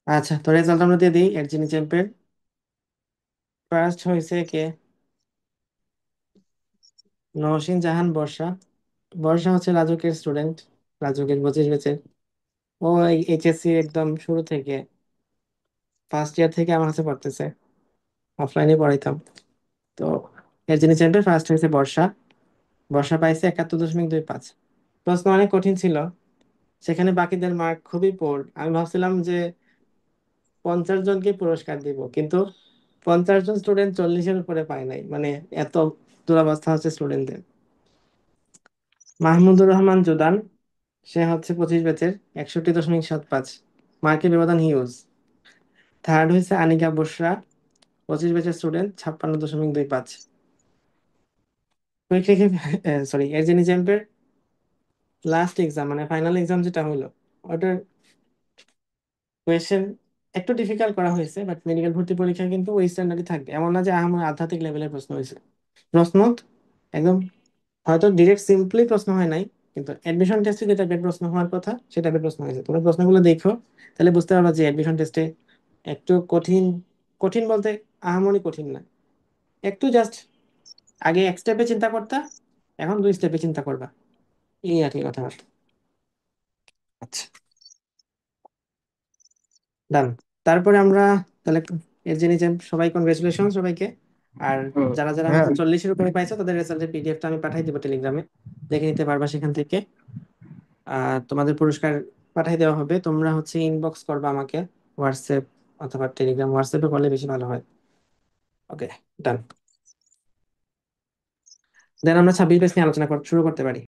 আচ্ছা, তো রেজাল্ট আমরা দিয়ে দিই। এর যিনি চ্যাম্পিয়ন ফার্স্ট হয়েছে কে? নওশিন জাহান বর্ষা। বর্ষা হচ্ছে রাজুকের স্টুডেন্ট, রাজুকের 25 ব্যাচের। ও এইচএসসি একদম শুরু থেকে, ফার্স্ট ইয়ার থেকে আমার কাছে পড়তেছে, অফলাইনে পড়াইতাম। তো এর যিনি চ্যাম্পিয়ন ফার্স্ট হয়েছে বর্ষা। বর্ষা পাইছে 71.25। প্রশ্ন অনেক কঠিন ছিল, সেখানে বাকিদের মার্ক খুবই পোর। আমি ভাবছিলাম যে 50 জনকে পুরস্কার দিব, কিন্তু 50 জন স্টুডেন্ট 40-এর উপরে পায় নাই, মানে এত দুরবস্থা হচ্ছে স্টুডেন্টদের। মাহমুদুর রহমান জুদান, সে হচ্ছে 25 ব্যাচের, 61.75। মার্কের ব্যবধান হিউজ। থার্ড হয়েছে আনিকা বসরা, 25 ব্যাচের স্টুডেন্ট, 56.25। সরি, এর যিনি চ্যাম্পিয়ন লাস্ট এক্সাম মানে ফাইনাল এক্সাম যেটা হলো, ওটার কোয়েশ্চেন একটু ডিফিকাল্ট করা হয়েছে, বাট মেডিকেল ভর্তি পরীক্ষা কিন্তু ওই স্ট্যান্ডার্ডই থাকবে, এমন না যে আমার আধ্যাত্মিক লেভেলের প্রশ্ন হয়েছে। প্রশ্ন একদম, হয়তো ডিরেক্ট সিম্পলি প্রশ্ন হয় নাই, কিন্তু অ্যাডমিশন টেস্টে যে টাইপের প্রশ্ন হওয়ার কথা সে টাইপের প্রশ্ন হয়েছে। তোমরা প্রশ্নগুলো দেখো, তাহলে বুঝতে পারবা যে অ্যাডমিশন টেস্টে একটু কঠিন। কঠিন বলতে আহামরি কঠিন না, একটু জাস্ট আগে এক স্টেপে চিন্তা করতা, এখন 2 স্টেপে চিন্তা করবা, এই আর কি কথাবার্তা। আচ্ছা, ডান। তারপরে আমরা তাহলে এর যে নিচে সবাই কনগ্রেচুলেশন সবাইকে। আর হুম। যারা যারা হ্যাঁ। হচ্ছে 40-এর উপরে পাইছো তাদের রেজাল্টের পিডিএফটা আমি পাঠাই দিব টেলিগ্রামে, দেখে নিতে পারবা সেখান থেকে। তোমাদের পুরস্কার পাঠাই দেওয়া হবে, তোমরা হচ্ছে ইনবক্স করবা আমাকে, হোয়াটসঅ্যাপ অথবা টেলিগ্রাম। হোয়াটসঅ্যাপে করলে বেশি ভালো হয়। ওকে, ডান। দেন আমরা 26 পেজ নিয়ে আলোচনা শুরু করতে পারি।